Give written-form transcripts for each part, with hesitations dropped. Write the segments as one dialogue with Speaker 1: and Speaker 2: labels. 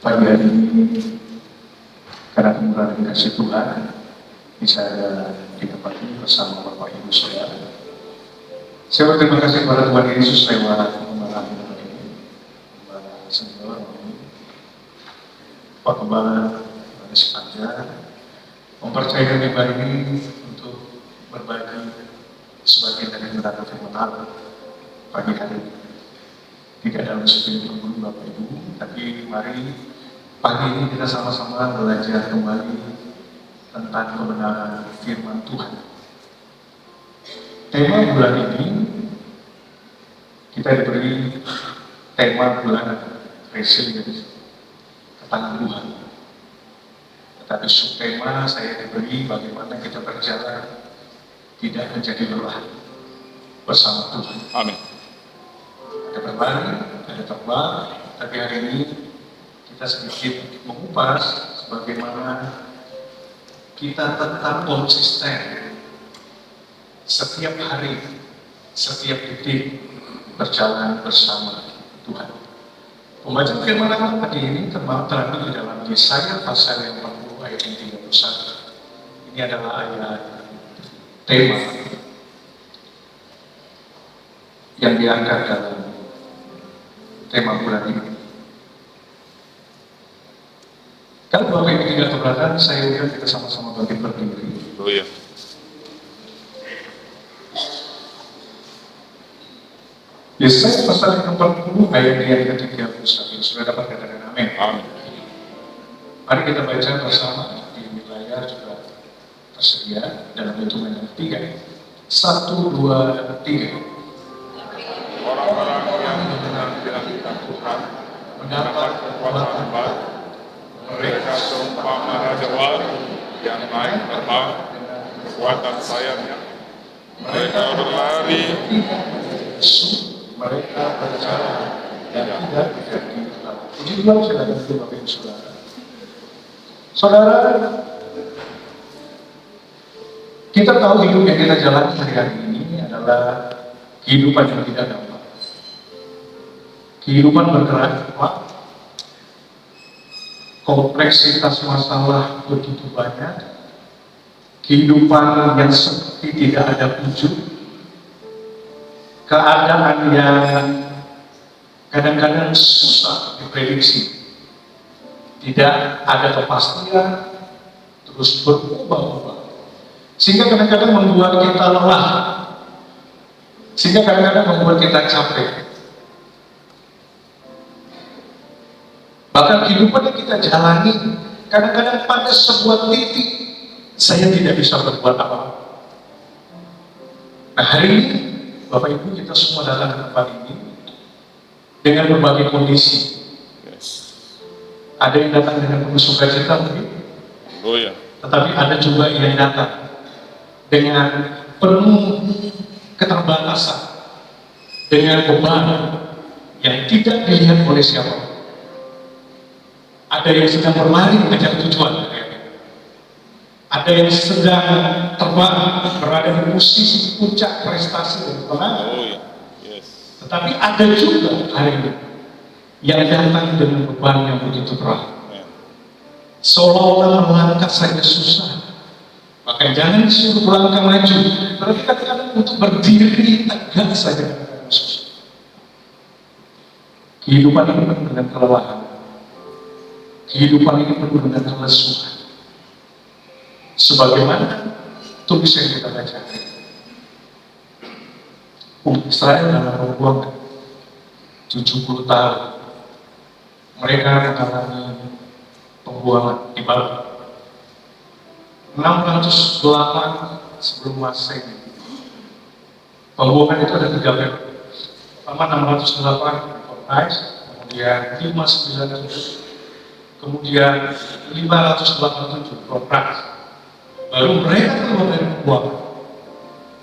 Speaker 1: pagi hari ini karena kemurahan dan kasih Tuhan bisa ada di tempat ini bersama Bapak Ibu Saudara. Saya berterima kasih kepada Tuhan Yesus lewat pembala ini, pembala senior ini, Pak Pembala sepanjang mempercayakan ibadah ini untuk berbagi sebagian dari menara firman Allah pagi hari ini. Tidak dalam sepuluh pun Bapak Ibu, tapi mari pagi ini kita sama-sama belajar kembali tentang kebenaran firman Tuhan. Tema bulan ini kita diberi tema bulan resilience, ketangguhan. Tetapi subtema saya diberi bagaimana kita berjalan tidak menjadi lelah bersama Tuhan.
Speaker 2: Amin.
Speaker 1: Ada berbagi, ada terbang, tapi hari ini kita sedikit mengupas bagaimana kita tetap konsisten setiap hari, setiap detik berjalan bersama Tuhan. Pembacaan firman Allah pagi ini terambil di dalam Yesaya pasal yang 40 ayat yang 31. Ini adalah ayat tema yang diangkat dalam tema bulan ini. Kalau Bapak Ibu tidak keberatan, saya undang kita sama-sama bangkit berdiri.
Speaker 2: Oh iya.
Speaker 1: Yesaya pasal 40 ayat yang ke-31. Sudah dapat katakan amin.
Speaker 2: Amin.
Speaker 1: Mari kita baca bersama di layar juga tersedia dalam hitungan yang 3. 1, 2, 3.
Speaker 2: Orang-orang yang mengenal firman Tuhan mendapat kekuatan baru. Mereka seumpama raja yang naik terbang kekuatan sayapnya. Mereka berlari,
Speaker 1: mereka berjalan dan tidak menjadi lelah. Puji Tuhan, silakan duduk Bapak Ibu Saudara. Saudara, kita tahu hidup yang kita jalani hari-hari ini adalah kehidupan yang tidak gampang. Kehidupan bergerak cepat, kompleksitas masalah begitu banyak, kehidupan yang seperti tidak ada ujung, keadaan yang kadang-kadang susah diprediksi, tidak ada kepastian, terus berubah-ubah, sehingga kadang-kadang membuat kita lelah, sehingga kadang-kadang membuat kita capek. Bahkan kehidupan yang kita jalani, kadang-kadang pada sebuah titik saya tidak bisa berbuat apa-apa. Nah, hari ini Bapak Ibu kita semua datang ke tempat ini dengan berbagai kondisi. Ada yang datang dengan penuh sukacita mungkin,
Speaker 2: oh iya.
Speaker 1: tetapi ada juga yang datang dengan penuh keterbatasan, dengan beban yang tidak dilihat oleh siapa. Ada yang sedang berlari mengejar tujuan, ada yang sedang terbang berada di posisi puncak prestasi dan kemenangan.
Speaker 2: Oh iya. Yes.
Speaker 1: Tetapi ada juga hari ini yang datang dengan beban yang begitu berat, seolah-olah melangkah saja susah. Bahkan jangan disuruh melangkah maju, tapi kadang-kadang untuk berdiri tegak saja kadang-kadang susah. Kehidupan ini penuh dengan kelelahan. Kehidupan ini penuh dengan kelesuan. Sebagaimana tulisan yang kita baca, Israel dalam membuang 70 tahun, mereka mengalami pembuangan di Babel. 608 sebelum Masehi. Pembuangan itu ada 3 periode. Pertama 608 kemudian 597, kemudian 587 Protras. Baru mereka keluar dari pembuangan.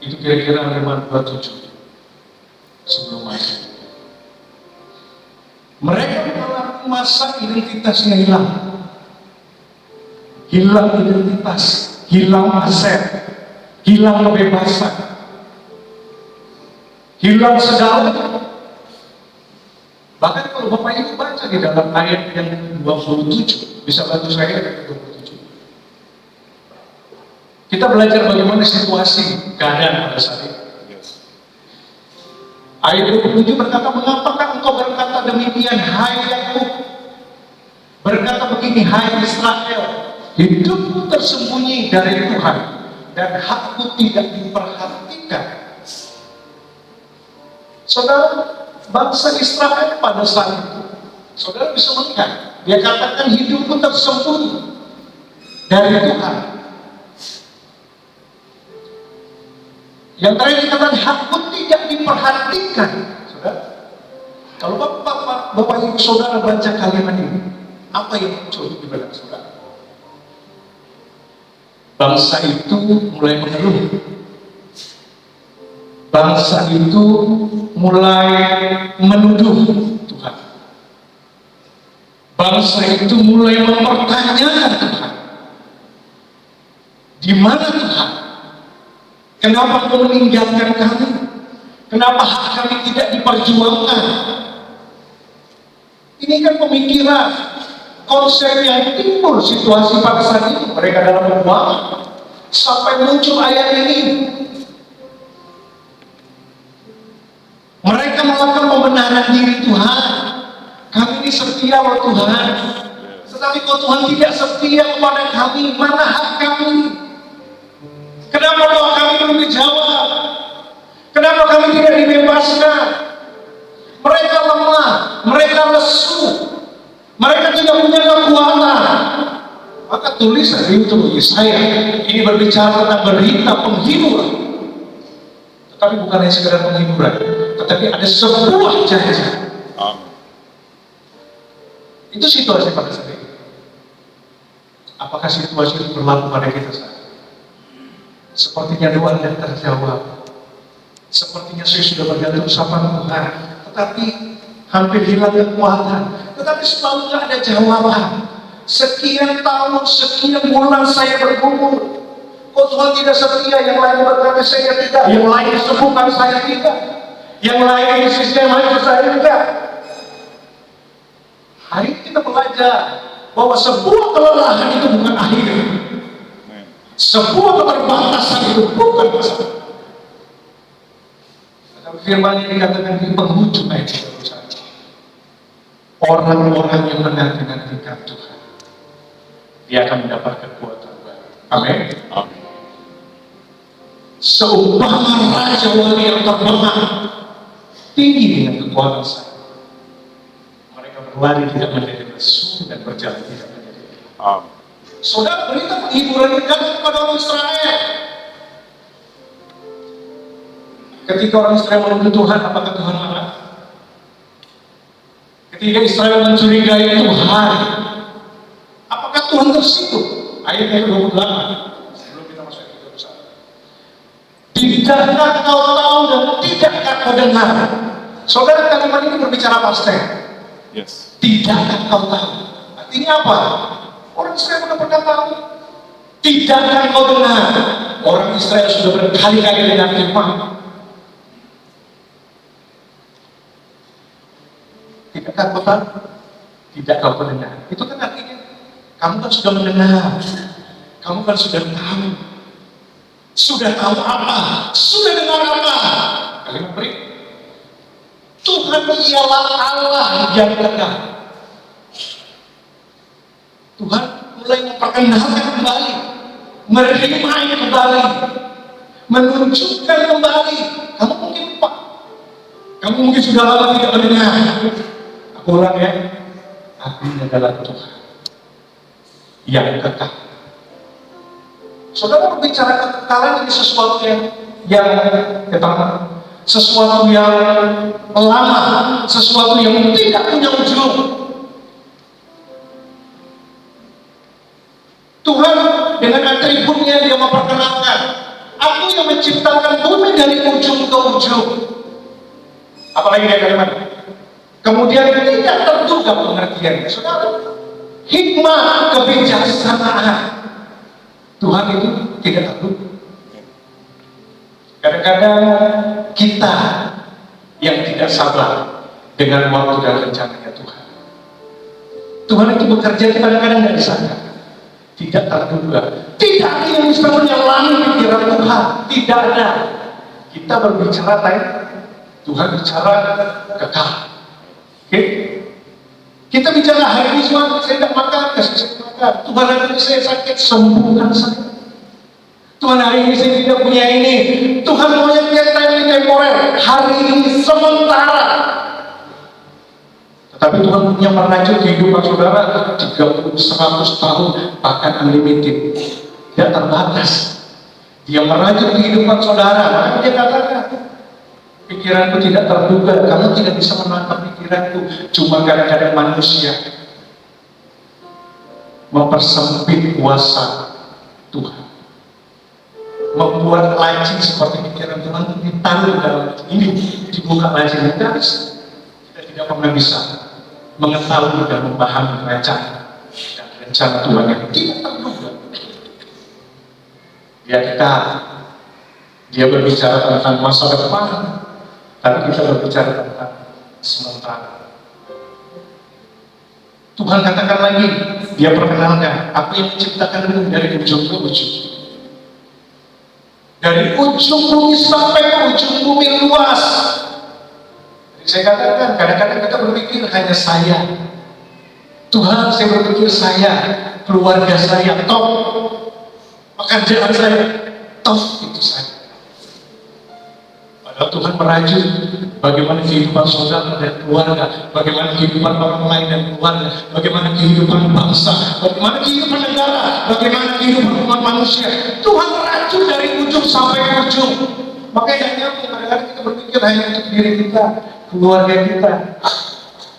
Speaker 1: Itu kira-kira 527 sebelum Masehi. Mereka mengalami masa identitasnya hilang. Hilang identitas, hilang aset, hilang kebebasan, hilang segala. Bahkan kalau Bapak Ibu baca di dalam ayat yang 27, bisa bantu saya ayat 27. Kita belajar bagaimana situasi keadaan pada saat itu.
Speaker 2: Yes.
Speaker 1: Ayat 27 berkata, mengapakah engkau berkata demikian, hai Yakub? Berkata begini, hai Israel, hidupku tersembunyi dari Tuhan, dan hakku tidak diperhatikan. Saudara, bangsa Israel pada saat itu, saudara bisa melihat, dia katakan hidupku tersembunyi dari Tuhan. Yang terakhir dikatakan hakku tidak diperhatikan. Saudara, kalau Bapak Ibu Saudara baca kalimat ini, apa yang muncul di benak saudara? Bangsa itu mulai mengeluh. Bangsa itu mulai menuduh Tuhan. Bangsa itu mulai mempertanyakan Tuhan. Di mana Tuhan? Kenapa Kau meninggalkan kami? Kenapa hak kami tidak diperjuangkan? Ini kan pemikiran, konsep yang timbul situasi pada saat itu. Mereka dalam keuangan sampai muncul ayat ini. Mereka melakukan pembenaran diri Tuhan. Kami ini setia kepada Tuhan, tetapi kok Tuhan tidak setia kepada kami? Mana hak kami? Kenapa doa kami belum dijawab? Kenapa kami tidak dibebaskan? Mereka lemah, mereka lesu, mereka tidak punya kekuatan. Maka tulisan itu Yesaya ini berbicara tentang berita penghiburan, tetapi bukan hanya sekedar penghiburan, tetapi ada sebuah janji. Itu situasi pada saat ini. Apakah situasi itu berlaku pada kita saat ini? Sepertinya doa tidak terjawab. Sepertinya saya sudah bergantung sama Tuhan, tetapi hampir hilang kekuatan. Tetapi selalu ada jawaban. Sekian tahun, sekian bulan saya bergumul. Kok Tuhan tidak setia? Yang lain berkata saya tidak. Yang lain sembuhkan saya tidak. Yang lain sistem maju saya tidak. Hari ini kita belajar bahwa sebuah kelelahan itu bukan akhir. Sebuah keterbatasan itu bukan masalah. Firman ini dikatakan di penghujung ayat 31. Orang-orang yang menanti-nantikan Tuhan, dia akan mendapat kekuatan baru. Amin. Seumpama raja wali yang terbang tinggi dengan kekuatan saya, mereka berlari tidak menjadi lesu dan berjalan tidak menjadi lesu. Saudara, berita penghiburan ini datang kepada orang Israel. Ketika orang Israel menuduh Tuhan, apakah Tuhan marah? Ketika Israel mencurigai Tuhan, apakah Tuhan tersinggung? Ayat yang 28. Sebelum kita masuk ke 21. Tidakkah kau tahu dan tidakkah kau dengar? Saudara, kalimat ini berbicara past tense.
Speaker 2: Yes.
Speaker 1: Tidakkah kau tahu? Artinya apa? Orang Israel sudah pernah tahu. Tidakkah kau dengar? Orang Israel sudah berkali-kali dengar firman. Tidakkah kau tahu? Tidak kau mendengar. Itu kan artinya kamu kan sudah mendengar. Kamu kan sudah tahu. Sudah tahu apa? Sudah dengar apa? Kalimat berikut. Tuhan ialah Allah yang kekal. Tuhan mulai memperkenalkan kembali, menerima kembali, menunjukkan kembali. Kamu mungkin lupa. Kamu mungkin sudah lama tidak mendengar. Aku ulang ya. Aku ini adalah Tuhan yang kekal. Saudara berbicara kekekalan ini sesuatu yang pertama, sesuatu yang lama, sesuatu yang tidak punya ujung. Tuhan dengan atributnya dia memperkenalkan, aku yang menciptakan bumi dari ujung ke ujung. Apalagi dia kalimat. Kemudian tidak terduga pengertiannya. Saudara, hikmah kebijaksanaan Tuhan itu tidak terduga. Kadang-kadang kita yang tidak sabar dengan waktu dan rencananya Tuhan. Tuhan itu bekerja kadang-kadang nggak disangka, tidak terduga. Tidak ada yang bisa menyalangi pikiran Tuhan. Tidak ada. Kita berbicara lain, Tuhan bicara kekal. Oke? Kita bicara hari ini semua, saya tidak makan, kasih saya makan. Tuhan, hari ini saya sakit, sembuhkan saya. Tuhan, hari ini saya tidak punya ini. Tuhan, maunya kita ini temporer. Hari ini sementara. Tetapi Tuhan punya merajut kehidupan saudara 30, 100 tahun, bahkan unlimited. Dia terbatas. Dia merajut kehidupan saudara. Maka dia katakan, pikiranku tidak terduga, kamu tidak bisa menangkap pikiranku. Cuma kadang-kadang manusia mempersempit kuasa Tuhan, membuat lancing seperti pikiran Tuhan itu ditaruh dalam ini, dibuka lancing. Kita tidak pernah bisa mengetahui dan memahami rencana dan rencana Tuhan yang tidak terduga. Dia kekal. Dia berbicara tentang masa depan, tapi kita berbicara tentang sementara. Tuhan katakan lagi, dia perkenalkan, aku yang menciptakan bumi dari ujung ke ujung. Dari ujung bumi sampai ke ujung bumi luas. Jadi saya katakan, kadang-kadang kita berpikir hanya saya. Tuhan, saya berpikir saya, keluarga saya, top, pekerjaan saya, top, itu saja. Padahal Tuhan merajut bagaimana kehidupan saudara dan keluarga, bagaimana kehidupan orang lain dan keluarga, bagaimana kehidupan bangsa, bagaimana kehidupan negara, bagaimana kehidupan umat manusia. Tuhan merajut dari ujung sampai ujung. Makanya kadang-kadang kita berpikir hanya untuk diri kita, keluarga kita,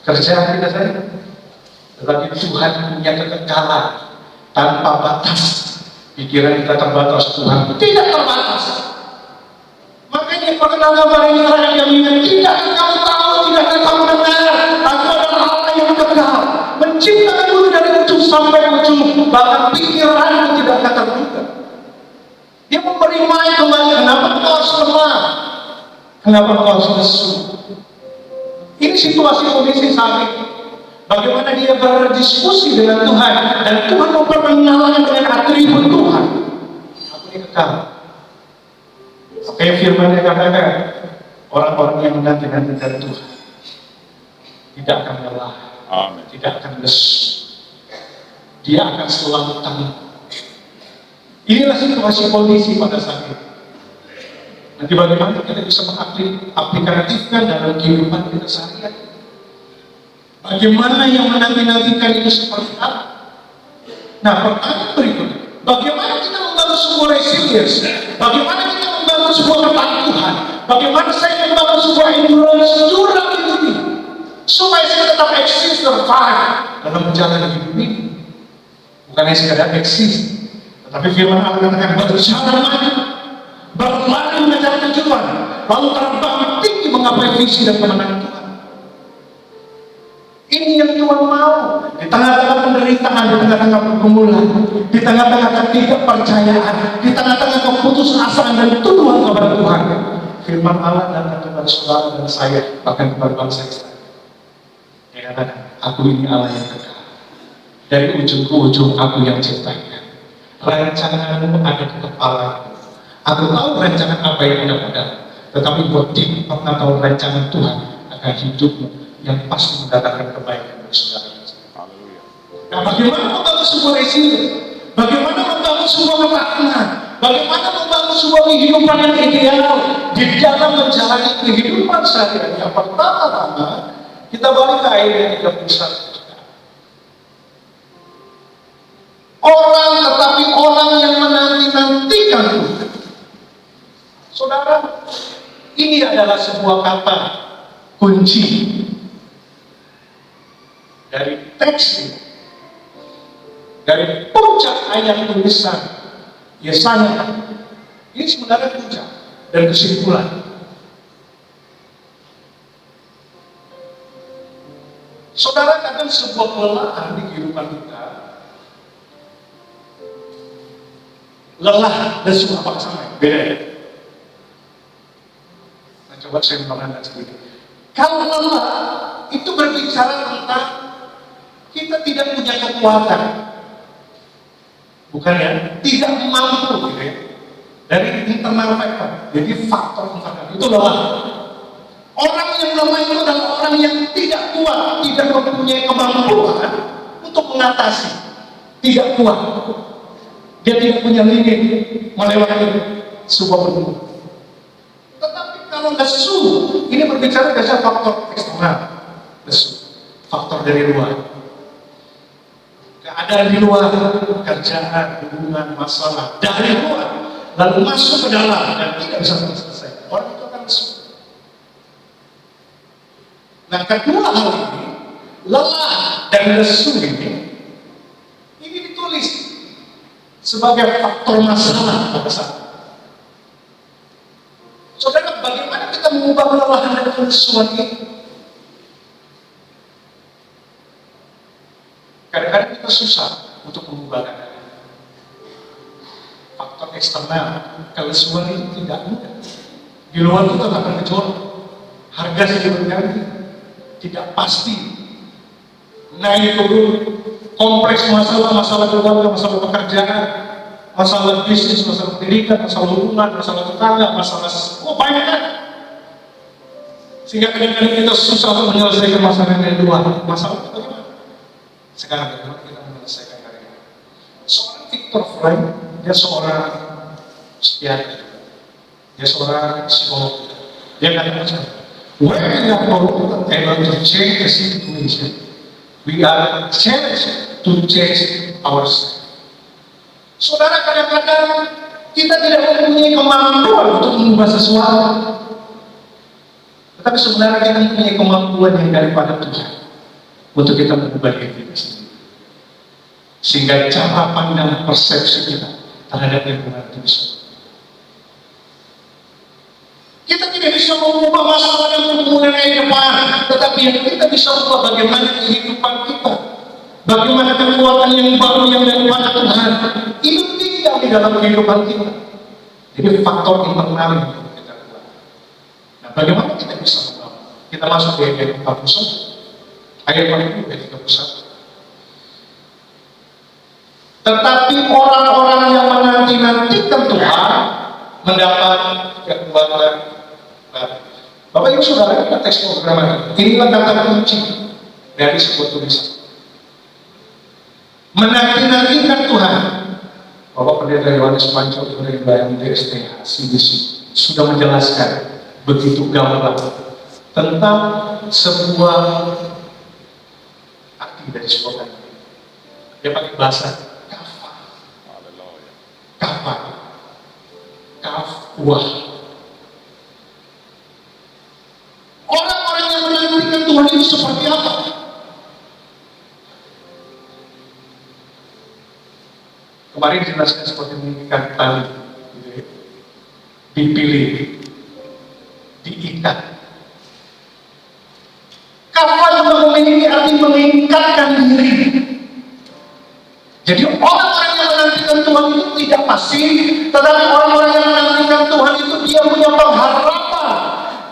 Speaker 1: kerjaan kita saja. Tetapi Tuhan punya kekekalan tanpa batas. Pikiran kita terbatas, Tuhan tidak terbatas. Makanya perkenalan pada Israel yang ingat, tidak kamu tahu, tidak kamu dengar, aku adalah Allah yang kekal, menciptakan bumi dari ujung sampai ujung, bahkan pikiranmu tidak akan terbuka. Dia memberi main kembali. Kenapa kau harus lemah? Kenapa kau harus lesu? Ini situasi kondisi saat ini. Bagaimana dia berdiskusi dengan Tuhan, dan Tuhan memperkenalkan dengan atribut Tuhan. Aku ini kekal. Oke, firman-Nya katakan, orang-orang yang menanti-nantikan Tuhan tidak akan lelah, tidak akan lesu. Dia akan selalu tangguh. Inilah situasi kondisi pada saat ini. Nanti bagaimana kita bisa mengaplikasikan dalam kehidupan kita sehari-hari? Bagaimana yang menanti-nantikan itu seperti apa? Nah, pertanyaan berikutnya, bagaimana kita membangun sebuah resilience? Bagaimana kita membangun sebuah ketangguhan? Bagaimana saya membangun sebuah endurance dalam hidup ini? Supaya saya tetap eksis, survive dalam menjalani hidup ini. Bukan hanya sekadar eksis, tetapi firman Allah katakan berjalan maju, berlari mengejar tujuan, lalu terbang tinggi menggapai visi dan kemenangan Tuhan. Ini yang Tuhan mau. Di tengah-tengah penderitaan, di tengah-tengah pergumulan, di tengah-tengah ketidakpercayaan, di tengah-tengah keputusasaan dan tuduhan kepada Tuhan, firman Allah datang kepada saudara dan saya, bahkan kepada bangsa Israel. Dia katakan, aku ini Allah yang kekal. Dari ujung ke ujung aku yang ciptakan. Rancanganmu ada di kepala. Aku tahu rancangan apa yang ada padamu, tetapi buat tidak pernah tahu rancangan Tuhan akan hidupmu yang pasti mendatangkan kebaikan bagi saudara. Nah, bagaimana membangun sebuah resilience? Bagaimana membangun sebuah ketakutan? Bagaimana membangun sebuah kehidupan yang ideal di dalam menjalani kehidupan sehari-hari? Yang pertama-tama, kita balik ke ayat yang 31. Orang, tetapi orang yang menanti-nantikan Tuhan. Saudara, ini adalah sebuah kata kunci dari teks ini, dari puncak ayat tulisan Yesaya. Ini sebenarnya puncak dan kesimpulan. Saudara, kadang sebuah kelelahan di kehidupan kita, lelah dan suka apa sama beda ya? Nah, coba saya menerangkan sedikit. Kalau lelah, itu berbicara tentang kita tidak punya kekuatan. Bukan ya? Tidak mampu gitu ya. Dari internal factor. Jadi faktor internal itu lelah. Orang yang lemah itu adalah orang yang tidak kuat, tidak mempunyai kemampuan untuk mengatasi. Tidak kuat. Dia tidak punya limit melewati sebuah bentuk. Tetapi kalau lesu, ini berbicara dasar faktor eksternal. Lesu, faktor dari luar. Keadaan di luar, kerjaan, hubungan, masalah dari luar, lalu masuk ke dalam dan tidak bisa selesai. Orang itu akan lesu. Nah, kedua hal ini, lelah dan lesu ini ditulis sebagai faktor masalah pada saat. Saudara, bagaimana kita mengubah kelelahan dan kelesuan ini? Kadang-kadang kita susah untuk mengubahnya. Faktor eksternal, kelesuan itu tidak mudah. Di luar itu akan bergejolak, harga silih berganti, tidak pasti, naik turun, kompleks masalah keluarga, masalah pekerjaan, masalah bisnis, masalah pendidikan, masalah hubungan, masalah tetangga, masalah banyak kan? Sehingga kadang-kadang kita susah untuk menyelesaikan masalah yang dari luar. Masalah itu bagaimana? Sekarang bagaimana kita menyelesaikan hari ini? Seorang Viktor Frankl, dia seorang psikiater, dia seorang psikolog. Dia katakan, when we are not able to change the situation, we are challenged to change ourselves. Saudara, kadang-kadang kita tidak mempunyai kemampuan untuk mengubah sesuatu, tetapi sebenarnya kita mempunyai kemampuan yang daripada Tuhan untuk kita mengubah diri kita sendiri. Sehingga cara pandang persepsi kita terhadap lingkungan itu bisa. Kita tidak bisa mengubah masalah dan pergumulan yang depan, tetapi yang kita bisa ubah bagaimana kehidupan kita, bagaimana kekuatan yang baru yang daripada Tuhan itu tinggal di dalam kehidupan kita. Jadi faktor internal yang perlu kita ubah. Nah, bagaimana kita bisa ubah? Kita masuk ke ayat 41, ayat 31. Tetapi orang-orang yang menanti-nantikan Tuhan mendapat kekuatan baru. Bapak Ibu Saudara, kita teks program inilah kata kunci dari sebuah tulisan. Menanti-nantikan Tuhan. Bapak Pendeta Yohanes Panco dari Bayang DSTH CBC sudah menjelaskan begitu gamblang tentang sebuah arti dari sebuah kata. Dia pakai bahasa kafah, kafwah. Orang-orang yang menantikan Tuhan itu seperti apa? Kemarin dijelaskan seperti mengikat tali, gitu ya. Dipilih, diikat. Kafah juga memiliki arti mengikatkan diri. Jadi orang-orang yang menantikan Tuhan itu tidak pasif, tetapi orang-orang yang menantikan Tuhan itu dia punya pengharapan.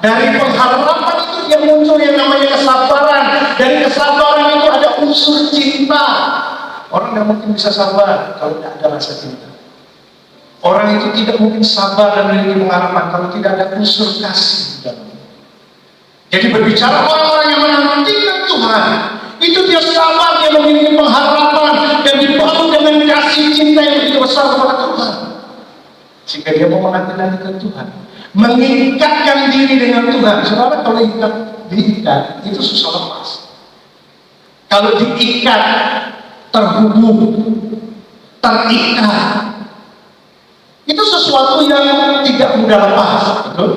Speaker 1: Dari pengharapan itu dia muncul yang namanya kesabaran. Dari kesabaran itu ada unsur cinta. Orang tidak mungkin bisa sabar kalau tidak ada rasa cinta. Orang itu tidak mungkin sabar dan memiliki pengharapan kalau tidak ada unsur kasih di dalamnya. Jadi berbicara orang-orang yang menantikan Tuhan, itu dia sabar, dia memiliki pengharapan dan dibangun dengan kasih cinta yang begitu besar kepada Tuhan. Sehingga dia mau menanti-nantikan Tuhan, mengikatkan diri dengan Tuhan. Saudara, kalau diikat itu susah lepas. Kalau diikat, terhubung, terikat, itu sesuatu yang tidak mudah lepas, betul?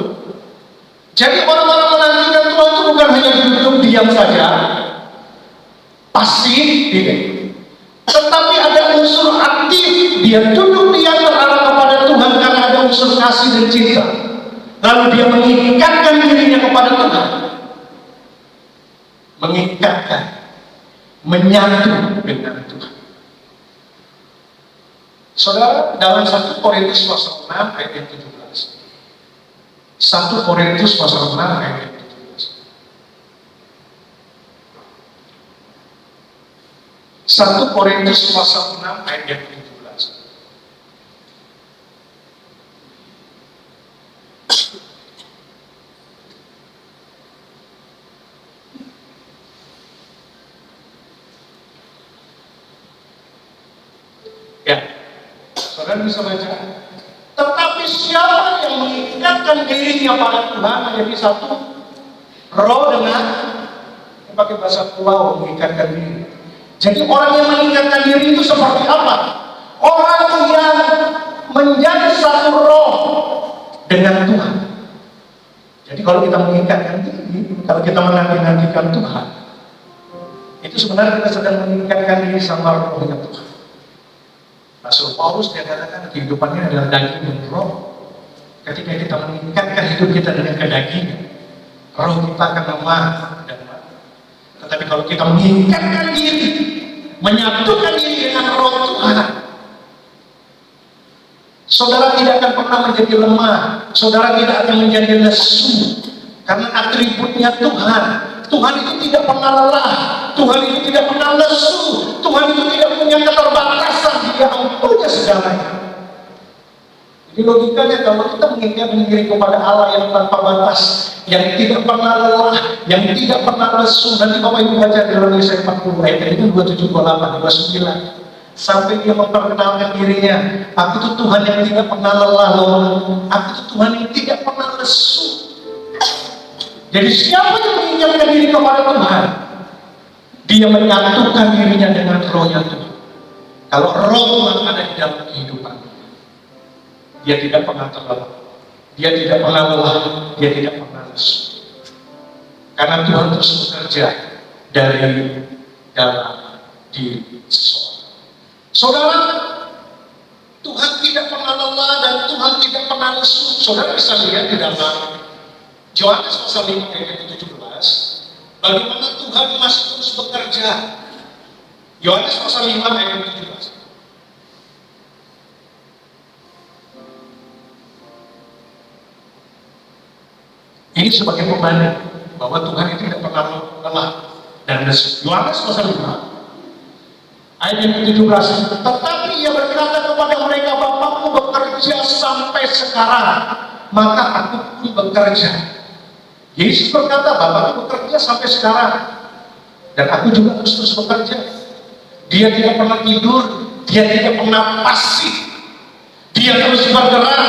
Speaker 1: Jadi orang-orang menantikan Tuhan itu bukan hanya duduk diam saja, pasif, tetapi ada unsur aktif. Dia duduk diam terhadap kepada Tuhan karena ada unsur kasih dan cinta. Lalu dia mengikatkan dirinya kepada Tuhan, mengikatkan, menyatu dengan Tuhan. Saudara, dalam 1 Korintus pasal 6 ayat 17. 1 Korintus pasal 6 ayat 17. 1 Korintus pasal 6 ayat yang 17. Ya, saudara bisa baca. Tetapi siapa yang mengikatkan dirinya pada Tuhan menjadi satu roh dengan, pakai bahasa pulau, mengikatkan diri. Jadi orang yang mengikatkan diri itu seperti apa? Orang yang menjadi satu roh dengan Tuhan. Jadi kalau kita mengikatkan diri, kalau kita menanti-nantikan Tuhan, itu sebenarnya kita sedang mengikatkan diri sama roh dengan Tuhan. Rasul Paulus dia katakan kehidupannya adalah daging dan roh. Ketika kita meningkatkan hidup kita dengan kedagingan, roh kita akan lemah dan mati. Tetapi kalau kita meningkatkan diri, menyatukan diri dengan roh Tuhan, saudara tidak akan pernah menjadi lemah, saudara tidak akan menjadi lesu, karena atributnya Tuhan. Tuhan itu tidak pernah lelah, Tuhan itu tidak pernah lesu, Tuhan itu tidak punya keterbatasan, Dia punya segalanya. Jadi logikanya kalau kita mengikatkan diri kepada Allah yang tanpa batas, yang tidak pernah lelah, yang tidak pernah lesu, nanti Bapak Ibu baca dalam Yesaya 40 ayat itu 27, 28, 29, sampai dia memperkenalkan dirinya, aku itu Tuhan yang tidak pernah lelah loh, aku itu Tuhan yang tidak pernah lesu. Jadi siapa yang mengikatkan diri kepada Tuhan, dia menyatukan dirinya dengan rohnya Tuhan. Kalau roh Tuhan ada di dalam kehidupan, dia tidak pernah terlelah, dia tidak pernah lelah, dia tidak pernah lesu. Karena Tuhan terus bekerja dari dalam diri seseorang. Saudara, Tuhan tidak pernah lelah dan Tuhan tidak pernah lesu. Saudara bisa lihat di dalam Yohanes pasal 5 ayat 17, bagaimana Tuhan masih terus bekerja. Yohanes pasal 5 ayat 17. Ini sebagai pembanding bahwa Tuhan itu tidak pernah lelah dan lesu. Yohanes pasal 5 ayat yang 17. Tetapi ia berkata kepada mereka, Bapakku bekerja sampai sekarang, maka aku pun bekerja. Yesus berkata, Bapakku bekerja sampai sekarang, dan aku juga terus bekerja. Dia tidak pernah tidur, dia tidak pernah pasif, dia terus bergerak.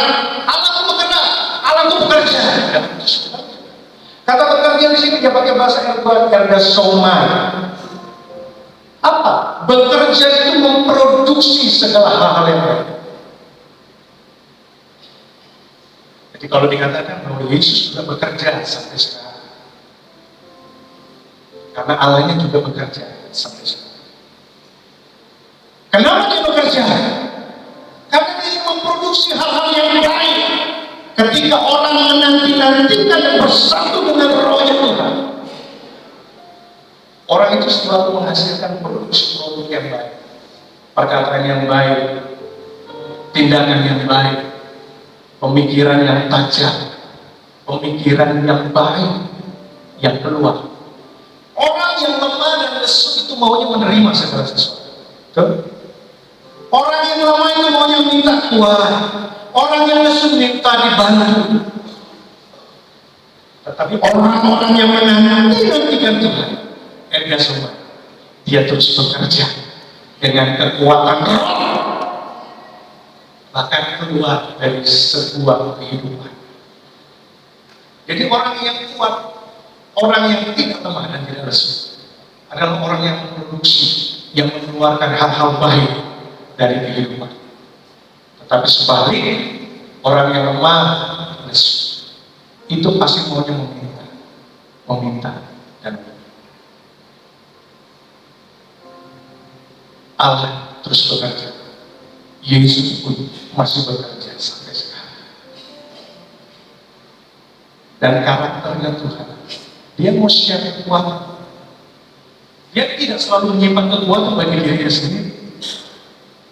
Speaker 1: Allahku bergerak, Allahku bekerja, dan terus bekerja. Kata bekerja di sini dia pakai bahasa ergasomai. Apa? Bekerja itu memproduksi segala hal-hal yang baik. Jadi kalau dikatakan bahwa Yesus sudah bekerja sampai sekarang, karena Allahnya juga bekerja sampai sekarang. Kenapa dia bekerja? Karena dia ingin memproduksi hal-hal yang baik. Ketika orang menanti-nantikan dan bersatu dengan rohnya Tuhan, orang itu selalu menghasilkan produksi produk yang baik, perkataan yang baik, tindakan yang baik, pemikiran yang tajam, pemikiran yang baik yang keluar. Orang yang lemah dan lesu itu maunya menerima segala sesuatu. Betul? Orang yang lemah itu maunya minta Tuhan, orang yang lesu minta dibantu. Tetapi orang-orang yang menanti-nantikan Tuhan, ergasoma, dia terus bekerja dengan kekuatan roh, bahkan keluar dari sebuah kehidupan. Jadi orang yang kuat, orang yang tidak lemah dan tidak lesu, adalah orang yang memproduksi, yang mengeluarkan hal-hal baik dari kehidupan. Tetapi sebaliknya, orang yang lemah, lesu, itu pasti maunya meminta dan Allah terus bekerja. Yesus pun masih bekerja sampai sekarang. Dan karakternya Tuhan, dia mau share kekuatan. Dia tidak selalu menyimpan kekuatan bagi dirinya sendiri.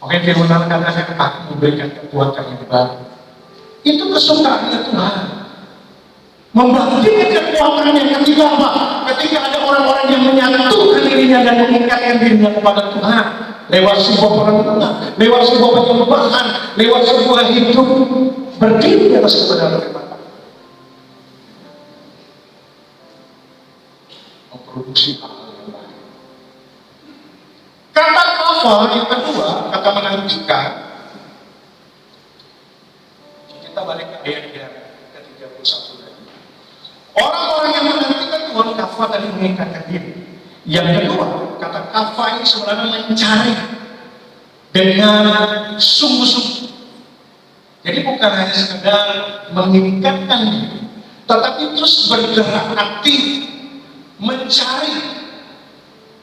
Speaker 1: Makanya firman Allah katakan, aku memberikan kekuatan yang baru. Itu kesukaannya Tuhan. Membangkitkan kekuatannya ketika apa? ketika ada orang-orang yang menyatukan dirinya dan mengikatkan dirinya kepada Tuhan lewat sebuah perenungan, lewat sebuah penyembahan, lewat sebuah hidup berdiri di atas kebenaran firman Tuhan, memproduksi hal yang baik. Kata kafal yang kedua, kata menantikan, kita balik ke ayat yang ke-31 tadi. Orang-orang yang menantikan Tuhan, kafal tadi mengikatkan diri. Yang kedua, kata kafal ini sebenarnya mencari dengan sungguh-sungguh. Jadi bukan hanya sekedar mengikatkan diri, tetapi terus bergerak aktif mencari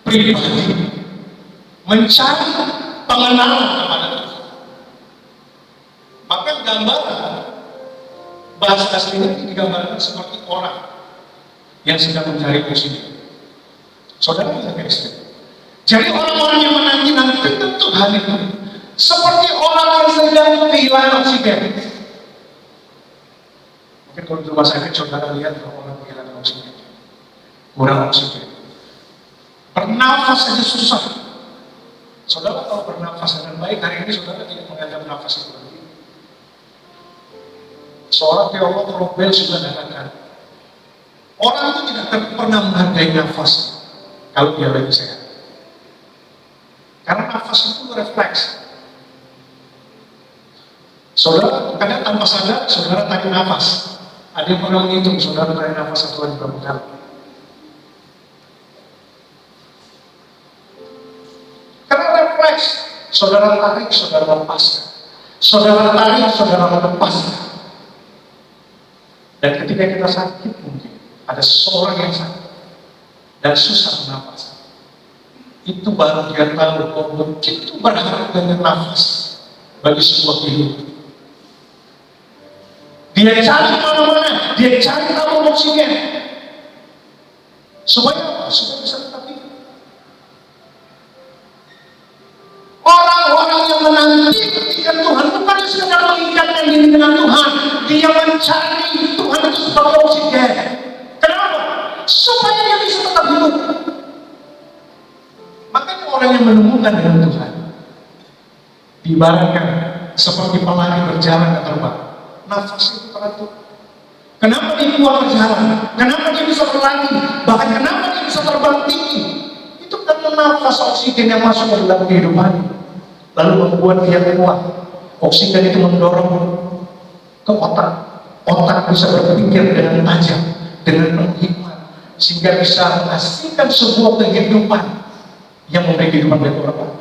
Speaker 1: pribadi, mencari pengenalan kepada Tuhan. Maka gambaran bahasa aslinya digambarkan seperti orang yang sedang mencari oksigen. Saudara bisa ekstrim. Jadi orang-orang yang menanti-nantikan Tuhan itu seperti orang yang sedang kehilangan oksigen. Mungkin kalau di rumah sakit saudara lihat orang kehilangan oksigen, kurang oksigen, bernafas saja susah. Saudara kalau bernafas dengan baik, hari ini saudara tidak menganggap nafas itu penting. Seorang teolog Robel sudah katakan, orang itu tidak pernah menghargai nafas kalau dia lagi sehat. Karena nafas itu refleks. Saudara kadang tanpa sadar, saudara tarik nafas. Ada yang pernah menghitung, saudara tarik nafas satu hari berapa kali? Karena refleks, saudara tarik, saudara lepaskan. Saudara tarik, saudara lepaskan. Dan ketika kita sakit mungkin, ada seorang yang sakit dan susah bernafas. Itu baru dia tahu bahwa begitu berharap dengan nafas bagi sebuah kehidupan. Dia cari mana-mana, dia cari tabung oksigen. Supaya apa? Supaya bisa tetap hidup. Orang-orang yang menanti ketika Tuhan bukan sekedar mengikatkan diri dengan Tuhan, dia mencari Tuhan itu sebagai oksigen. Kenapa? Supaya dia bisa tetap hidup. Makanya orang yang menemukan dengan Tuhan diibaratkan seperti pelari berjalan ke terbang. Nafas itu teratur. Kenapa dia keluar berjalan? Kenapa dia bisa berlari? Bahkan kenapa dia bisa terbang tinggi? Itu karena nafas oksigen yang masuk ke dalam kehidupan, lalu membuat dia kuat. Oksigen itu mendorong ke otak. Otak bisa berpikir dengan tajam, dengan penghikmat, sehingga bisa menghasilkan sebuah kehidupan yang memberi kehidupan bagi orang.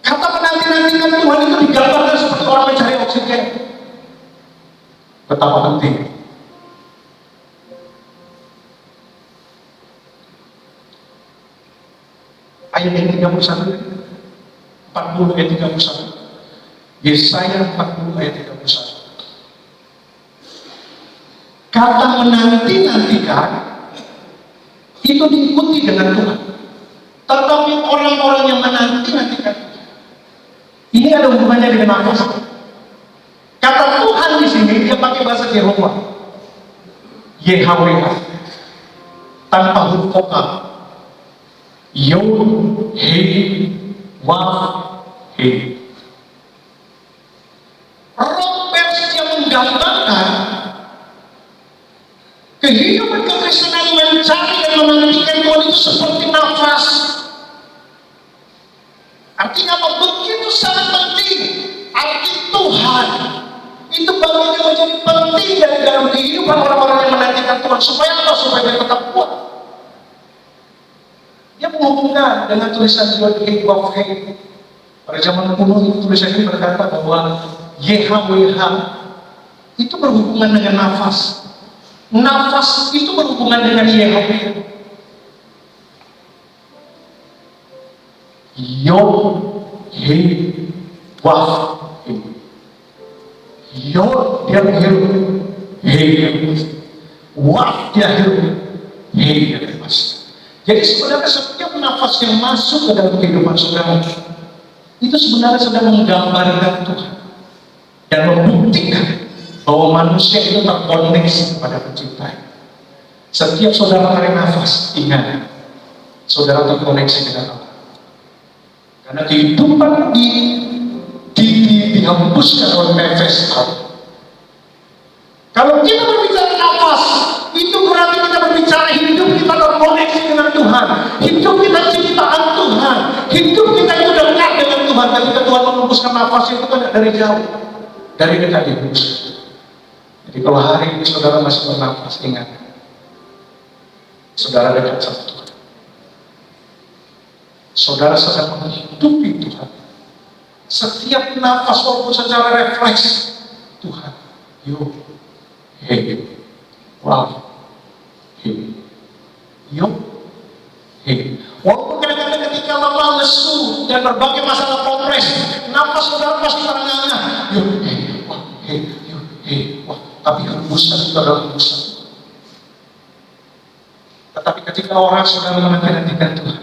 Speaker 1: Kata menanti-nantikan Tuhan itu digambarkan seperti orang mencari oksigen. Betapa penting. Ayat yang 31, 40 ayat 31. Yesaya 40 ayat 31. Kata menanti-nantikan itu diikuti dengan Tuhan. Tetapi orang-orang yang menanti-nantikan ini ada hubungannya dengan nafas. Kata Tuhan di sini dia pakai bahasa Yehova, YHWH, tanpa huruf vokal. Yod, He, Waf, He. Roh pers yang menggambarkan kehidupan kekristenan mencari dan menantikan Tuhan itu seperti nafas. Artinya apa? Begitu sangat penting. Arti Tuhan itu bagian yang menjadi penting dari dalam kehidupan orang-orang yang menantikan Tuhan. Supaya apa? Supaya dia tetap kuat. Dia menghubungkan dengan tulisan Yod He Waf He. Pada zaman kuno itu tulisan ini berkata bahwa YHWH itu berhubungan dengan nafas. Nafas itu berhubungan dengan YHWH. Yod He Waf He. Yod dia menghirup, He dia lepas. Waf dia hirup, He dia lepas. Jadi sebenarnya setiap nafas yang masuk ke dalam kehidupan saudara itu sebenarnya sedang menggambarkan Tuhan dan membuktikan bahwa manusia itu terkoneksi kepada pencipta. Setiap saudara tarik nafas, ingat, saudara terkoneksi dengan Allah. Karena kehidupan dihembuskan oleh nafas Allah. Kalau kita berbicara nafas, itu berarti kita berbicara hidup kita terkoneksi dengan Tuhan. Hidup kita ciptaan Tuhan. Hidup kita itu dekat dengan Tuhan. Ketika Tuhan menghembuskan nafas itu kan dari jauh, dari dekat dihembus. Jadi kalau hari ini saudara masih bernafas, ingat, saudara dekat sama Tuhan. Saudara sedang menghidupi Tuhan. Setiap nafas walaupun secara refleks, Tuhan, yo, hey, wow, hey, yo, hey. Walaupun kadang-kadang ketika lelah, lesu, dan berbagai masalah kompres, nafas saudara pasti terengah-engah, yo, hey, wah, hey, yo, hey, wah. Tapi hembusan itu adalah hembusan. Tetapi ketika orang saudara menantikan Tuhan,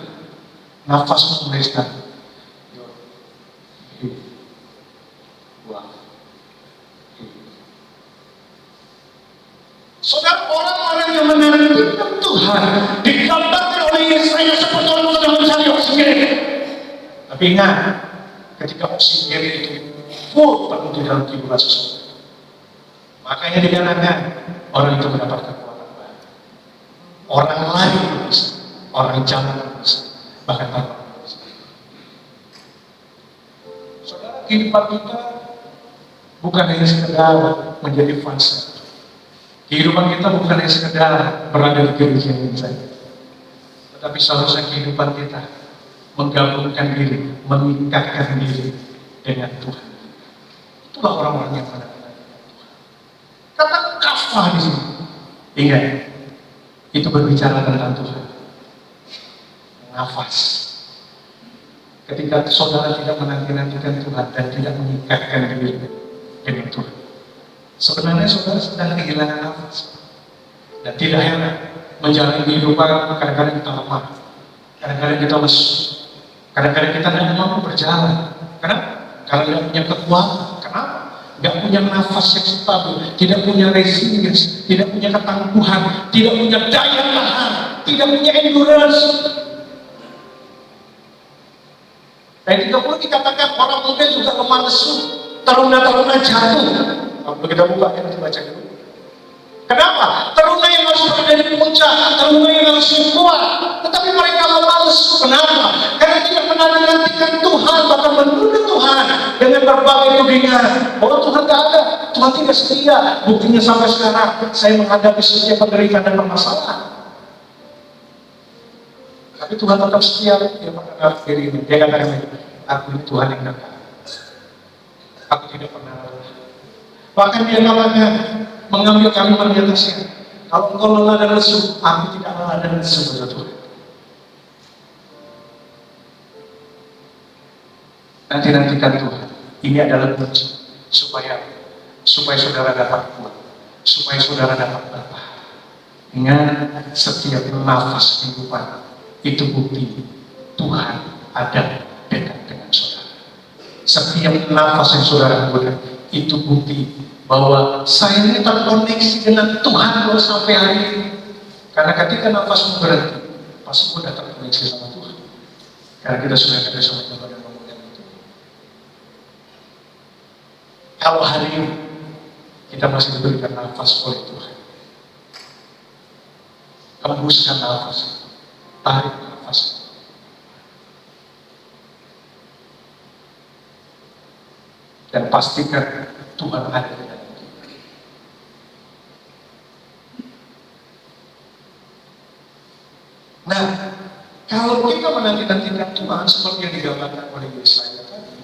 Speaker 1: nafas menuliskan, saudara, orang-orang yang menantikan Tuhan digambarkan oleh Yesaya seperti orang sedang mencari oksigen. Tapi ingat, ketika oksigen itu full penuh di dalam kehidupan seseorang, makanya dikatakan orang itu mendapat kekuatan baru. Orang lain bisa, orang jalan bisa, bahkan tanpa bisa. Saudara, kehidupan kita bukan hanya sekedar menjadi fans. Kehidupan kita bukan hanya sekedar berada di gereja ini saja. Tetapi seharusnya kehidupan kita menggabungkan diri, mengikatkan diri dengan Tuhan. Itulah orang-orang yang benar. Kata kafah di sini, ingat, itu berbicara tentang Tuhan. Nafas. Ketika saudara tidak menanti-nantikan Tuhan dan tidak mengikatkan diri dengan Tuhan, sebenarnya saudara sedang kehilangan nafas. Dan tidak heran, menjalani kehidupan kadang-kadang kita lemah, kadang-kadang kita lesu, kadang-kadang kita tidak mampu berjalan. Kenapa? Karena tidak punya kekuatan. Kenapa? Tidak punya nafas yang stabil, tidak punya resilience, tidak punya ketangguhan, tidak punya daya tahan, tidak punya endurance. Ayat 30 dikatakan orang muda juga lemah lesu, taruna-taruna jatuh. Kalau kita buka, kita baca dulu. Kenapa? Taruna yang harus berada di puncak, taruna yang harus kuat, tetapi mereka lemah lesu. Kenapa? Karena tidak menanti-nantikan Tuhan, bahkan menunda Tuhan dengan berbagai tudingan bahwa Tuhan tidak ada, Tuhan tidak setia. Buktinya sampai sekarang saya menghadapi setiap penderitaan dan permasalahan, tapi Tuhan tetap setia. Dia mengenal diri ini. Dia katakan, aku ini Tuhan yang dekat. Aku tidak pernah lelah. Bahkan dia katakan, mengambil kalimat di atasnya, kalau engkau lelah dan lesu, aku tidak lelah dan lesu, kata Tuhan. Nanti-nantikan Tuhan. Ini adalah kunci supaya saudara dapat kuat, supaya saudara dapat bertahan. Ingat, setiap nafas kehidupan itu bukti Tuhan ada dekat dengan saudara. Setiap nafas yang saudara hembuskan itu bukti bahwa saya ini terkoneksi dengan Tuhan kalau sampai hari ini. Karena ketika nafasmu berhenti, pasti sudah terkoneksi sama Tuhan. Karena kita sudah ada sama-sama dan memegang itu. Kalau hari ini kita masih diberikan nafas oleh Tuhan, hembuskan nafas, tarik nafas, dan pastikan Tuhan ada di dalam kita. Nah, kalau kita menanti-nantikan Tuhan seperti yang digambarkan oleh Yesaya tadi,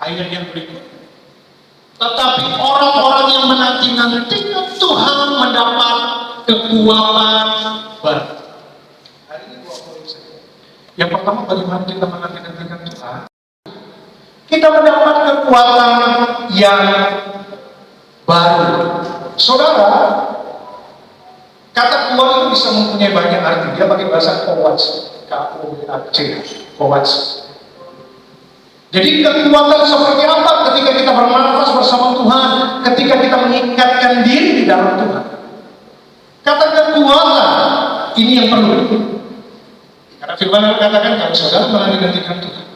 Speaker 1: ayat yang berikut, tetapi orang-orang yang menanti-nantikan Tuhan mendapat kekuatan baru. Hari ini dua poin saja. Yang pertama, bagaimana kita menanti-nantikan Tuhan? Kita mendapat kekuatan yang baru. Saudara, kata kuat itu bisa mempunyai banyak arti. Dia pakai bahasa kowats, K-O-W-A-C, kowats. Jadi kekuatan seperti apa ketika kita bernafas bersama Tuhan, ketika kita mengikatkan diri di dalam Tuhan. Kata kekuatan ini yang perlu. Karena firman katakan kalau saudara malah digantikan Tuhan.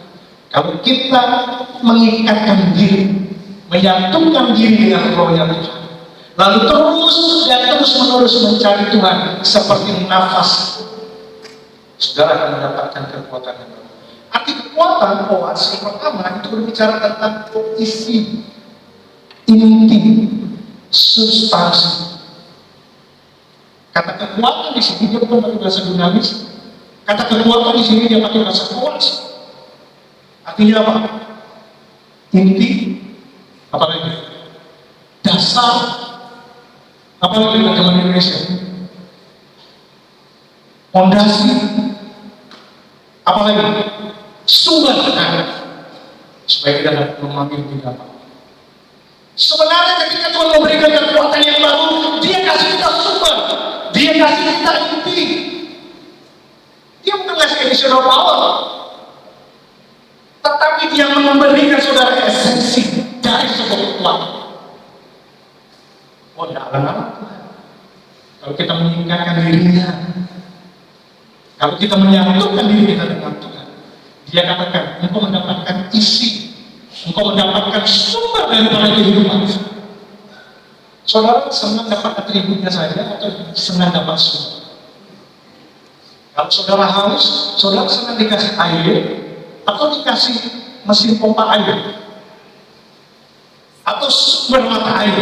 Speaker 1: Kalau kita mengikatkan diri, menyatukan diri dengan rohnya Tuhan, lalu terus dan terus menerus mencari Tuhan seperti nafas, saudara akan mendapatkan kekuatan yang baru. Arti kekuatan koas yang pertama itu berbicara tentang isi, inti, substansi. Kata kekuatan di sini dia bukan pakai bahasa dinamis. Kata kekuatan di sini dia pakai bahasa koas. Artinya apa? Inti, apa lagi? Dasar, apa lagi teman-teman Indonesia? Fondasi, apa lagi? Sumber, supaya kita dapat memanggil kita. Sebenarnya ketika Tuhan memberikan kekuatan yang baru, Dia kasih kita sumber, Dia kasih kita inti. Dia bukan kasih additional power, tetapi Dia memberikan saudara esensi dari sebuah kekuatan. Oh, dalam kalau kita meningkatkan dirinya, kalau kita menyatukan diri kita dengan Tuhan, Dia katakan, engkau mendapatkan isi, engkau mendapatkan sumber daripada kehidupan. Saudara senang dapat atributnya saja atau senang dapat sumber? Kalau saudara haus, saudara senang dikasih air atau dikasih mesin pompa air atau sumber mata air?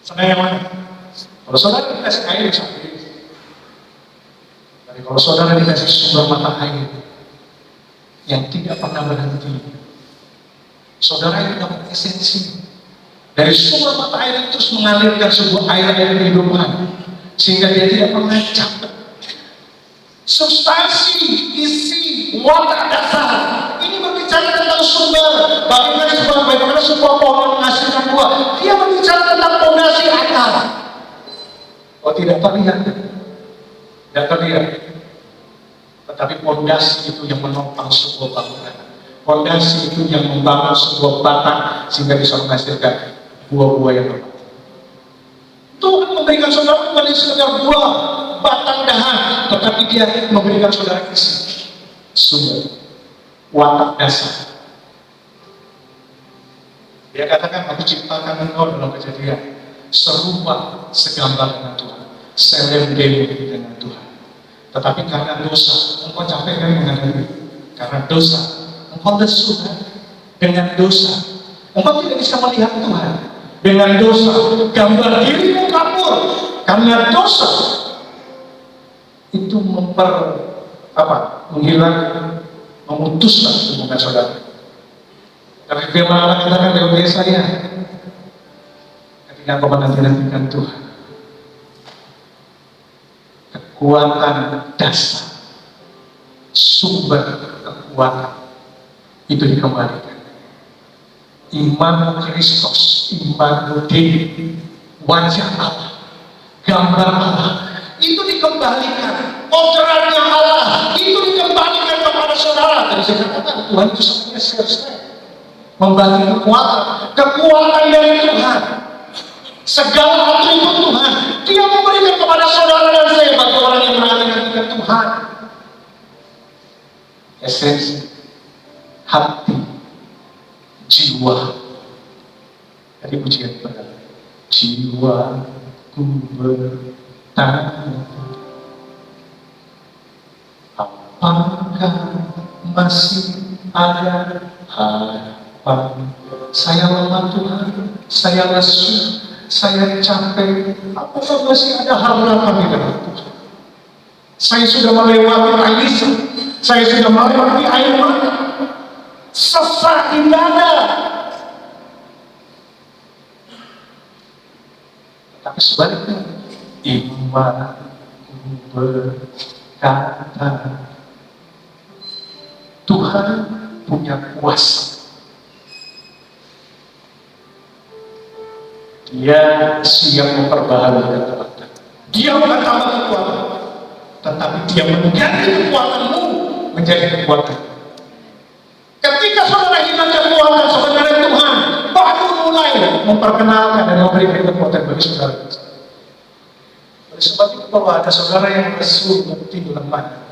Speaker 1: Senang yang mana? Kalau saudara dikasih air, sakit. Tapi kalau saudara dikasih sumber mata air yang tidak pernah berhenti, saudara itu dapat esensi. Dari sumber mata air itu terus mengalirkan sebuah air kehidupan, sehingga dia tidak pernah capek. Substansi, isi, watak dasar, ini berbicara tentang sumber. Bagaimana sebuah pohon menghasilkan buah? Dia berbicara tentang fondasi akar. Oh, tidak terlihat, tidak terlihat. Tetapi fondasi itu yang menopang sebuah bangunan. Fondasi itu yang membangun sebuah batang sehingga bisa menghasilkan buah-buah yang lebat. Tuhan memberikan saudara bukan sekedar buah, batang dahan, tetapi Dia memberikan saudara isi, sumber, watak dasar. Dia katakan, aku ciptakan engkau dalam Kejadian serupa segambar dengan Tuhan, selemdemu dengan Tuhan. Tetapi karena dosa, engkau capek kan menghadapi. Karena dosa, engkau lesu kan? Dengan dosa, engkau tidak bisa melihat Tuhan. Dengan dosa, gambar dirimu kabur. Karena dosa itu menghilangkan, memutuskan hubungan saudara. Tapi firman Allah katakan dalam Yesaya, ketika kau menanti-nantikan Tuhan, kekuatan dasar, sumber kekuatan itu dikembalikan. Iman Kristus, iman Dewi, wajah Allah, gambar Allah, itu dikembalikan. Orderannya Allah itu dikembalikan kepada saudara. Tadi saya katakan Tuhan itu semuanya selesai membagi kekuatan dari Tuhan, segala atribut Tuhan Dia memberikan kepada saudara dan saya bagi orang yang menanti-nantikan Tuhan. Esensi, hati, jiwa. Tadi pujian pada jiwaku bertanya, apakah masih ada harapan? Saya lemah Tuhan, saya lesu, saya capek. Apakah masih ada harapan di dalam Tuhan? Saya sudah melewati tangis, saya sudah melewati air mata, sesak di dada. Tapi sebaliknya, imanku berkata, Tuhan punya kuasa. Dia siap memperbaharui kekuatan. Dia bukan tambah kekuatan, tetapi Dia mengganti kekuatanmu menjadi kekuatan. Ketika saudara hilang kekuatan, sebenarnya Tuhan baru mulai memperkenalkan dan memberikan kekuatan bagi saudara. Oleh Sebab itu kalau ada saudara yang lesu berarti lemah,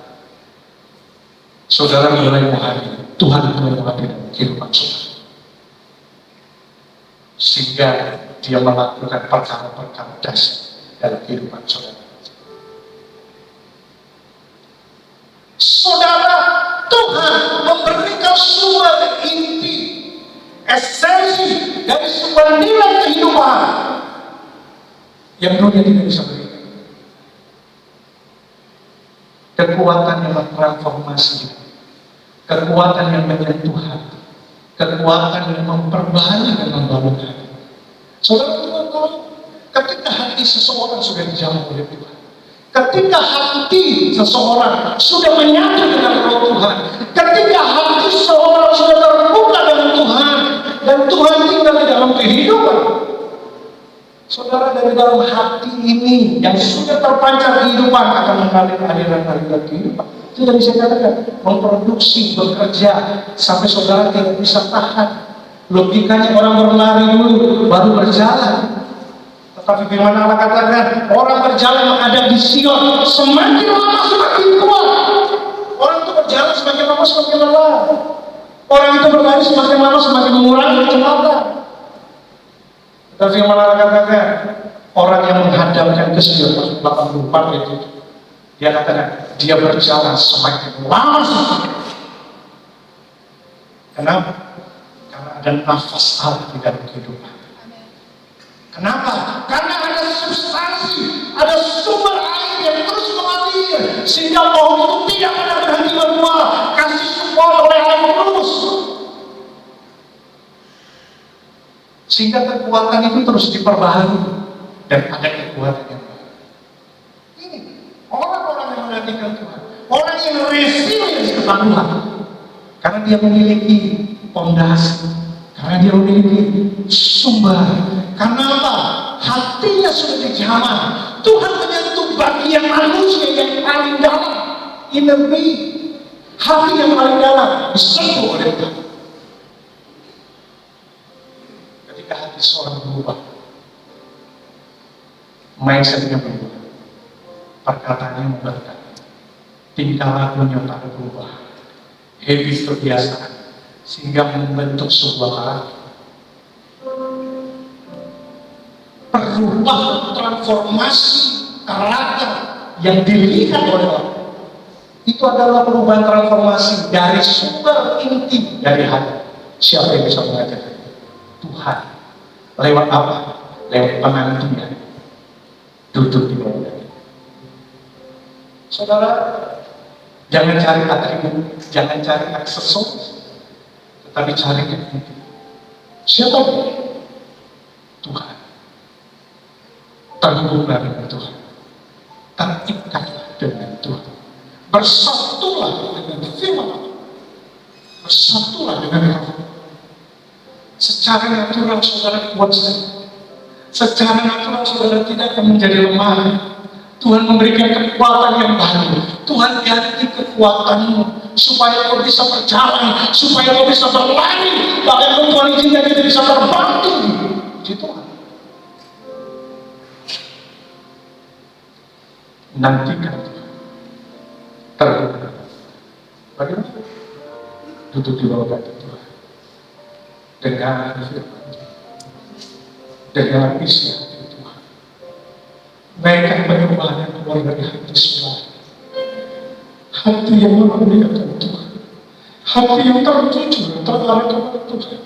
Speaker 1: saudara mulai menghadir, Tuhan mulai menghadir dalam kehidupan saudara, sehingga dia melakukan perkara-perkara dasar dalam kehidupan saudara. Saudara, Tuhan memberikan sumber inti, esensi dari sumber nilai kehidupan yang dunia tidak bisa berikan. Kekuatan yang bertransformasi, kekuatan yang menyentuh hati, kekuatan yang memperbaharui dan membangun hati. Saudara Tuhan tahu, ketika hati seseorang sudah dijamah oleh Tuhan, ketika hati seseorang sudah menyatu dengan Roh Tuhan, ketika hati seseorang sudah terbuka dengan Tuhan, dan Tuhan tinggal di dalam kehidupan saudara, dari dalam hati ini yang sudah terpancar kehidupan akan mengalir aliran-aliran kehidupan. Tidak bisa katakan memproduksi, bekerja sampai saudara tidak bisa tahan. Logikanya orang berlari dulu baru berjalan. Tetapi firman Allah katakan orang berjalan menghadap di Sion, semakin lama semakin kuat. Orang itu berjalan semakin lama semakin lelah. Orang itu berlari semakin lama semakin mengurangi kecepatan. Dan firman Allah katakan orang yang menghadapkan ke Sion, 84 itu, dia katakan dia berjalan semakin lama semakin. Kenapa? Karena ada nafas Allah di dalam kehidupan. Kenapa? Karena ada substansi, ada sumber air yang terus mengalir, sehingga pohon itu tidak pernah berhenti berbuah, kasih support oleh air terus. Sehingga kekuatan itu terus diperbaharui dan ada kekuatan yang baru. Ini orang-orang yang menantikan Tuhan, orang yang resilience kepada Tuhan, karena dia memiliki pondasi, karena dia memiliki sumber. Karena apa? Hatinya sudah dijamah. Tuhan menyentuh bagian manusia yang paling dalam, inner being, hati yang paling dalam disentuh oleh Tuhan. Ketika hati seorang berubah, mindsetnya berubah, perkataannya berubah, tingkah lakunya tak berubah, habit kebiasaan, sehingga membentuk sebuah karakter. Perubahan transformasi karakter yang dilihat oleh orang itu adalah perubahan transformasi dari sumber inti dari hati. Siapa yang bisa mengajarkan? Tuhan. Lewat apa? Lewat penantian duduk di bawah. Saudara, jangan cari atribut, jangan cari aksesoris, tetapi cari inti. Siapa dia? Tuhan. Terhubunglah dengan Tuhan, terikatlah dengan Tuhan, bersatulah dengan firman, bersatulah dengan Roh. Secara natural saudara kuat saja, secara natural saudara tidak akan menjadi lemah. Tuhan memberikan kekuatan yang baru. Tuhan ganti kekuatanmu supaya kau bisa berjalan, supaya kau bisa berlari, bahkan Tuhan izinkan kita bisa terbang tinggi. Puji Tuhan. Nantikan Tuhan. Terbuka. Bagaimana? Duduk di bawah kaki Tuhan. Dengar firman Tuhan. Dengar isi hati Tuhan. Naikkan penyembahan yang keluar dari hati saudara. Hati yang memuliakan Tuhan. Hati yang tertuju, terarah kepada Tuhan.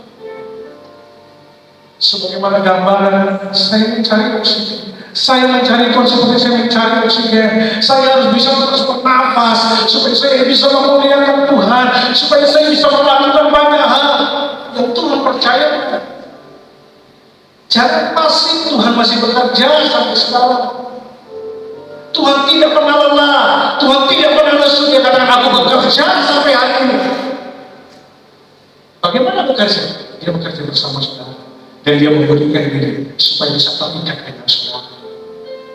Speaker 1: Sebagaimana gambaran, saya mencari oksigen. Saya mencari Tuhan seperti saya mencari oksigen. Saya harus bisa terus bernafas supaya saya bisa memuliakan Tuhan, supaya saya bisa melakukan banyak hal yang Tuhan percayakan. Jangan pasif, Tuhan masih bekerja sampai sekarang. Tuhan tidak pernah lelah, Tuhan tidak pernah lesu. Dia katakan aku bekerja sampai hari ini. Bagaimana bekerja? Dia bekerja bersama saudara, dan dia memberikan diri supaya bisa terikat dengan saudara,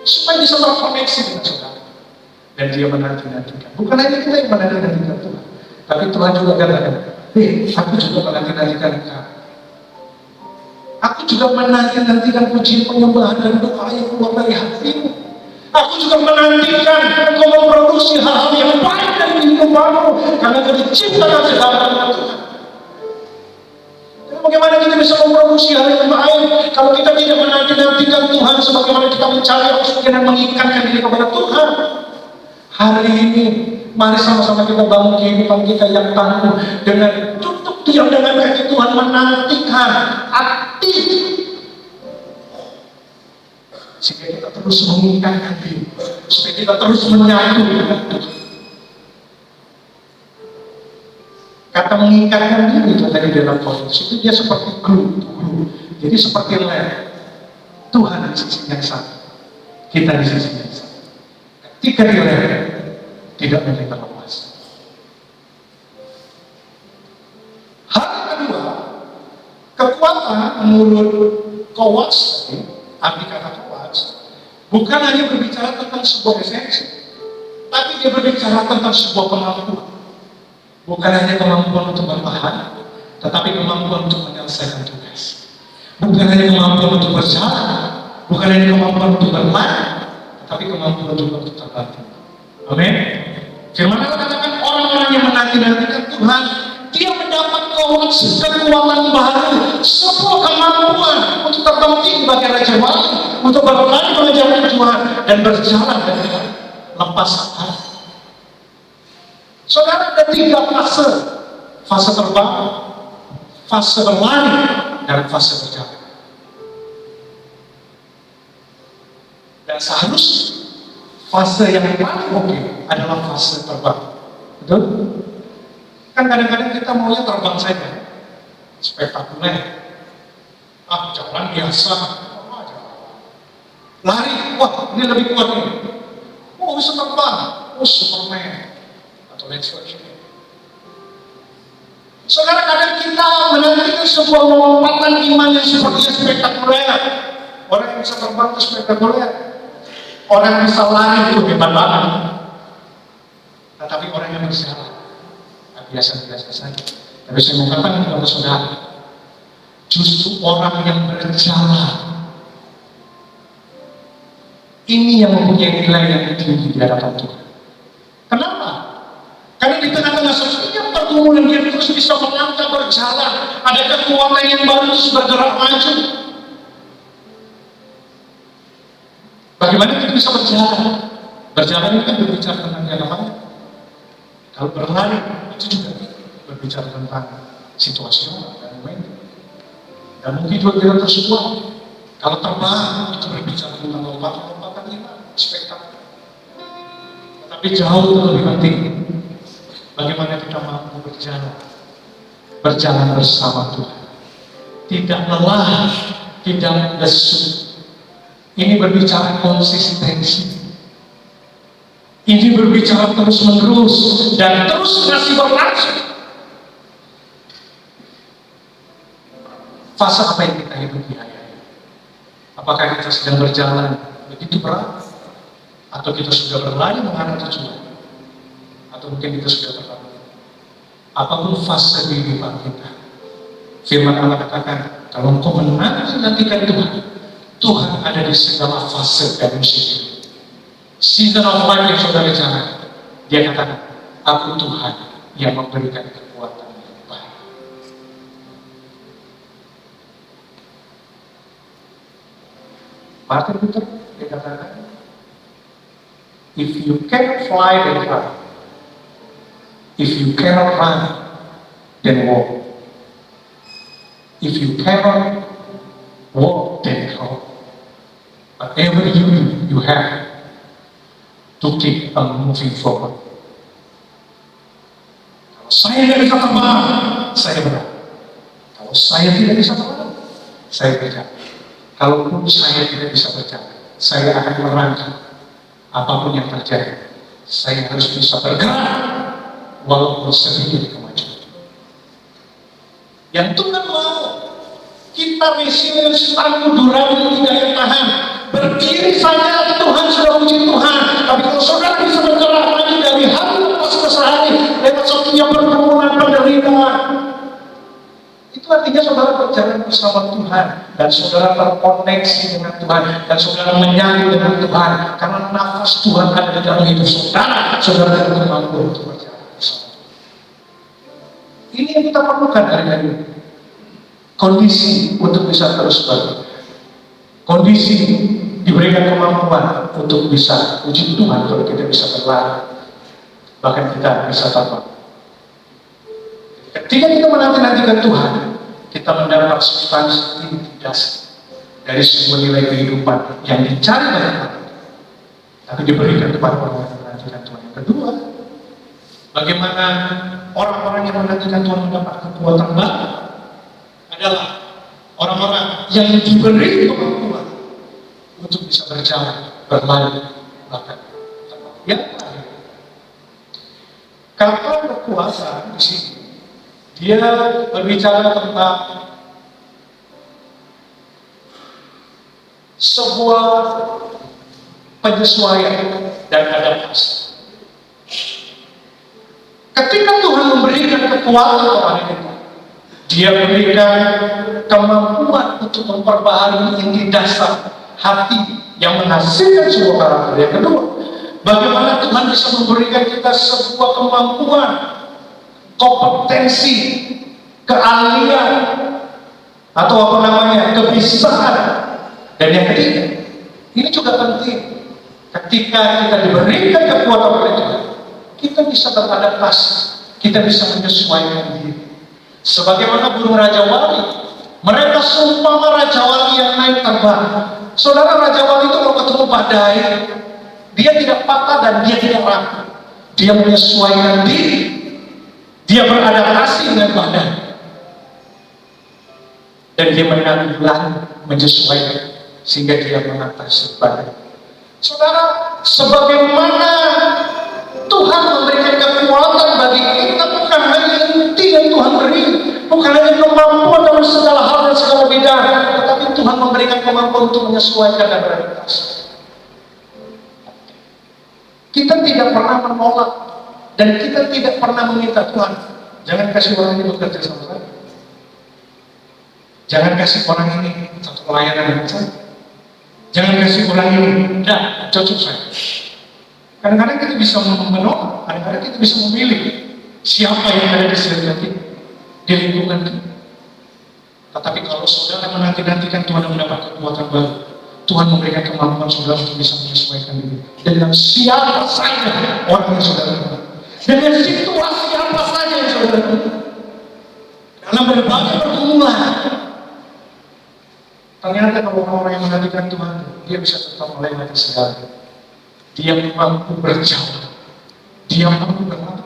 Speaker 1: supaya bisa terkoneksi dengan saudara, dan dia menanti-nantikan. Bukan hanya kita yang menanti-nantikan Tuhan, tapi Tuhan juga katakan, aku juga menanti-nantikan engkau. Aku juga menanti-nantikan pujian penyembahan dan doa yang keluar dari hatimu. Aku juga menantikan engkau memproduksi hal-hal yang baik dari kehidupanmu, karena kau diciptakan segambar Tuhan. Bagaimana kita bisa memproduksi hal yang baik kalau kita tidak menanti-nantikan Tuhan, sebagaimana kita mencari oksigen dan mengikatkan diri kepada Tuhan? Hari ini, mari sama-sama kita bangun kehidupan kita yang tangguh dengan tutup diam dengan kaki Tuhan, menantikan, aktif, sehingga kita terus mengikatkan diri, supaya kita terus menyatu dengan Tuhan. Kata mengikatkan diri itu tadi dalam konteks itu dia seperti glue. Jadi seperti lem. Tuhan di sisi yang satu, kita di sisi yang satu. Ketika dilem, tidak boleh terlepas. Hal kedua, kekuatan menurut Kowas, arti kata Kowas, bukan hanya berbicara tentang sebuah esensi, tapi dia berbicara tentang sebuah kemampuan. Bukan hanya kemampuan untuk bertahan, tetapi kemampuan untuk menyelesaikan tugas. Bukan hanya kemampuan untuk berjalan, bukan hanya kemampuan untuk berlari, tetapi kemampuan juga untuk terbang. Amin. Firman Allah katakan orang-orang yang menanti-nantikan Tuhan, dia mendapat kekuatan baru, sebuah kemampuan untuk terbang tinggi bagi Raja Wali, untuk berlari mengejar Tuhan dan berjalan dengan lepas arah. Saudara, ada 3 fase. Fase terbang, fase berlari, dan fase berjalan. Dan seharusnya fase yang paling oke adalah fase terbang. Betul? Kan kadang-kadang kita maunya terbang saja, spektakuler. Jalan biasa. Lari, wah ini lebih kuat nih. Bisa terbang, Superman. Next version. Saudara, kadang kita menantikan sebuah lompatan iman yang seperti spektakuler. Orang yang bisa terbang itu spektakuler. Orang yang bisa lari itu hebat banget. Tetapi orang yang berjalan biasa-biasa saja. Tapi saya mau katakan kepada saudara, justru orang yang berjalan ini yang mempunyai nilai yang tinggi di hadapan Tuhan. Kenapa? Karena di tengah-tengah setiap pergumulan dia terus bisa melangkah berjalan. Ada kekuatan yang baru terus bergerak maju. Bagaimana kita bisa berjalan? Berjalan itu kan berbicara tentang yang namanya. Kalau berlari itu juga berbicara tentang situasional dan momentum. Dan mungkin juga kita tersebuah. Kalau terbang itu berbicara tentang lompatan-lompatan iman, spektakuler. Tetapi jauh lebih penting, bagaimana kita mampu berjalan bersama Tuhan, tidak lelah, tidak lesu. Ini berbicara konsistensi. Ini berbicara terus-menerus dan terus masih berlangsung. Fase apa yang kita hidupi hari ini? Apakah kita sedang berjalan begitu berat, atau kita sudah berlari mengarah tujuan, atau mungkin kita sudah terlambat? Apapun fase kehidupan kita, firman Allah katakan, kalau engkau menanti-nantikan Tuhan, Tuhan ada di segala fase dan musim. Season of life yang saudara jalan, dia katakan, aku Tuhan yang memberikan kekuatan yang baik. Martin Luther, dia katakan, if you cannot fly, then fly. If you cannot run, then walk. If you cannot walk, then crawl. Whatever you do, you have to keep on moving forward. Kalau saya tidak bisa terbang, saya berani. Kalau saya tidak bisa terbang, saya berjalan. Kalaupun saya tidak bisa berjalan, saya akan merangkak. Apapun yang terjadi, saya harus bisa bergerak walaupun sedikit kemajuan. Yang Tuhan mau kita resilience, tangguh, durable, tidak yang tahan. Berdiri saja Tuhan sudah puji Tuhan. Tapi kalau saudara bisa bergerak lagi dari hari lepas ke sehari lewat setiap pergumulan penderitaan, itu Itu artinya saudara berjalan bersama Tuhan, dan saudara terkoneksi dengan Tuhan, dan saudara menyatu dengan Tuhan, karena nafas Tuhan ada di dalam hidup saudara. Saudara tidak mampu untuk berjalan bersama. Ini yang kita perlukan hari-hari ini. Kondisi untuk bisa terus berjalan. Kondisi diberikan kemampuan untuk bisa puji Tuhan kalau kita bisa berlari, bahkan kita bisa terbang. Ketika kita menanti-nantikan Tuhan, kita mendapat substansi inti dasar dari sebuah nilai kehidupan yang dicari banyak orang, tapi diberikan kepada orang yang menantikan Tuhan. Yang kedua, bagaimana orang-orang yang menantikan Tuhan mendapat kekuatan baru adalah orang-orang yang diberi kemampuan untuk bisa berjalan, berlari, bahkan terbang. Yang terakhir, kata kekuasaan di sini, dia berbicara tentang sebuah penyesuaian dan adaptasi. Ketika Tuhan memberikan kekuatan kepada kita, Dia berikan kemampuan untuk memperbaharui inti dasar hati yang menghasilkan sebuah karakter. Yang kedua, bagaimana Tuhan bisa memberikan kita sebuah kemampuan, kompetensi, keahlian, atau apa namanya, kebisaan. Dan yang ketiga, ini juga penting, ketika kita diberikan kekuatan oleh Tuhan, kita bisa beradaptasi, kita bisa menyesuaikan diri. Sebagaimana burung Raja Wali, mereka seumpama Raja Wali yang naik terbang. Saudara, Raja Wali itu kalau ketemu badai, dia tidak patah dan dia tidak rapuh. Dia menyesuaikan diri, dia beradaptasi dengan badai, dan dia menanggulangi, menyesuaikan, sehingga dia mengatasi badai. Saudara, sebagaimana Tuhan memberikan kekuatan bagi kita, bukan hanya inti yang Tuhan beri, bukan hanya kemampuan dalam segala hal dan segala bidang, tetapi Tuhan memberikan kemampuan untuk menyesuaikan dan beradaptasi. Kita tidak pernah menolak dan kita tidak pernah meminta Tuhan, jangan kasih orang ini bekerja sama saya, jangan kasih orang ini satu pelayanan dengan saya, jangan kasih orang ini, tidak cocok saya. Kadang-kadang kita bisa menolak, kadang-kadang kita bisa memilih siapa yang ada di sekitar kita, di lingkungan kita. Tetapi kalau saudara menanti-nantikan Tuhan mendapat kekuatan baru, Tuhan memberikan kemampuan saudara untuk bisa menyesuaikan diri dengan siapa saja orang yang saudara kenal, dengan situasi apa saja yang saudara kenal, dalam berbagai pergumulan. Ternyata kalau orang-orang yang menantikan Tuhan, dia bisa tetap melewati segala. Dia mampu berjauh, dia mampu berlari,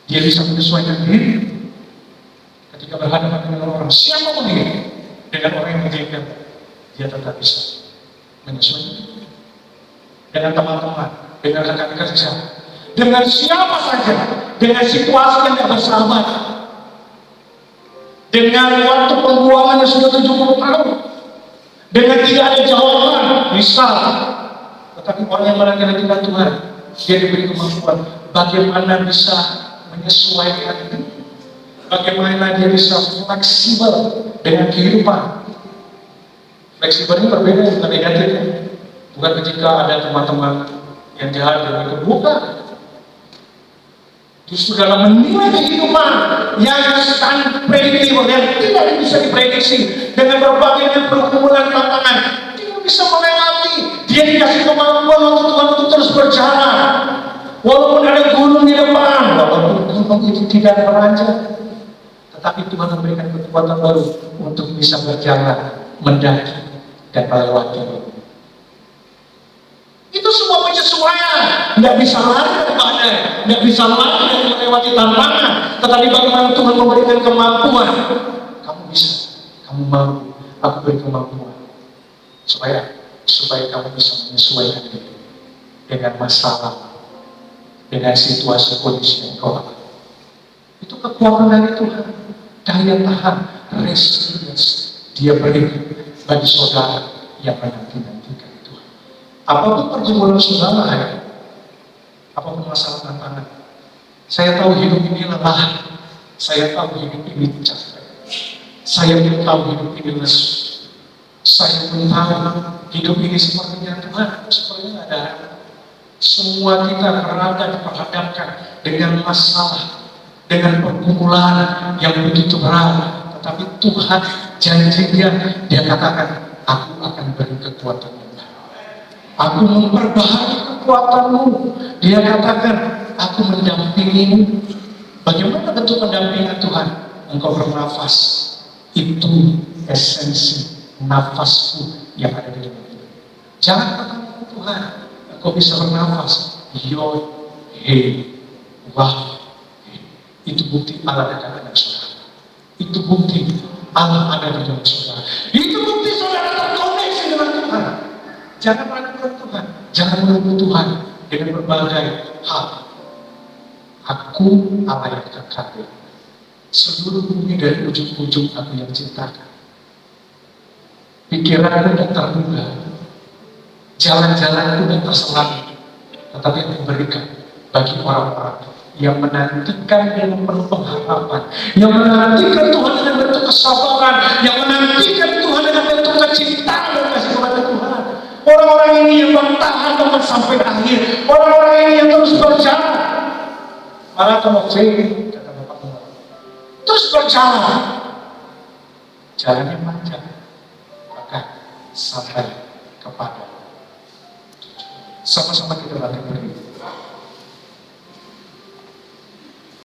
Speaker 1: dia bisa menyesuaikan diri ketika berhadapan dengan orang siapapun dia, dengan orang yang menjengkel, dia tetap bisa menyesuaikan diri dengan teman-teman, dengan rekan kerja, dengan siapa saja, dengan situasi yang tidak bersahabat, dengan waktu pembuangannya sudah 70 tahun, dengan tidak ada jawaban, misal. Tetapi orang yang menanti-nantikan Tuhan, dia diberi kemampuan bagaimana bisa menyesuaikan diri, bagaimana dia bisa fleksibel dengan kehidupan. Fleksibel ini berbeda dengan negatif, bukan ketika ada teman-teman yang jahat dan itu, bukan. Justru dalam menilai kehidupan yang unpredictable, yang tidak bisa diprediksi, dengan berbagai pergumulan tantangan, dia bisa melewati. Dia dikasih kemampuan untuk Tuhan untuk terus berjalan, walaupun ada gunung di depan, walaupun gunung itu tidak beranjak, tetapi Tuhan memberikan kekuatan baru untuk bisa berjalan, mendaki, dan melewati. Itu semua penyesuaian. Nggak bisa lari dari badai, nggak bisa lari dari melewati tantangan, tetapi bagaimana Tuhan memberikan kemampuan. Kamu bisa, kamu mampu, aku beri kemampuan supaya kamu bisa menyesuaikan diri dengan masalah, dengan situasi kondisi yang kau alami. Itu kekuatan dari Tuhan, daya tahan, resilience dia berikan bagi saudara yang menanti-nantikan Tuhan. Apapun pergumulan saudara, apapun masalah tantangan, saya tahu hidup ini lelah, saya tahu hidup ini capek, Saya pun tahu hidup ini lesu. Saya pun tahu hidup ini sepertinya Tuhan, sepertinya nggak ada arah. Semua kita diperhadapkan dengan masalah, dengan pergumulan yang begitu berat. Tetapi Tuhan janjinya, dia katakan, aku akan beri kekuatan. Aku memperbaharui kekuatanmu. Dia katakan, aku mendampingimu. Bagaimana bentuk pendampingan Tuhan? Engkau bernafas. Itu esensi nafasku yang ada di dalam hidup. Jangan katakan Tuhan, engkau bisa bernafas. Yod, he, wah, he. Itu bukti Allah ada dalam saudara. Itu bukti Allah ada di dalam saudara. Itu bukti saudara terkoneksi dengan Tuhan. Jangan ragukan Tuhan, jangan menunggu Tuhan dengan berbagai hal. Aku Allah yang kekal. Seluruh bumi dari ujung-ujung aku yang ciptakan. Pikiranku dan terbuka, jalan-jalanku dan terselami, tetapi aku berikan bagi orang-orang yang menantikan dengan penuh pengharapan, yang menantikan Tuhan dengan bentuk kesabaran, yang menantikan Tuhan dengan bentuk kecintaan dan kasih kepada Tuhan. Orang-orang ini yang bertahan bahkan sampai akhir, orang-orang ini yang terus berjalan. Malah kalau fail, kata Bapak Tuhan, terus berjalan, jalannya panjang, bahkan sampai kepada sama-sama kita latih berdiri.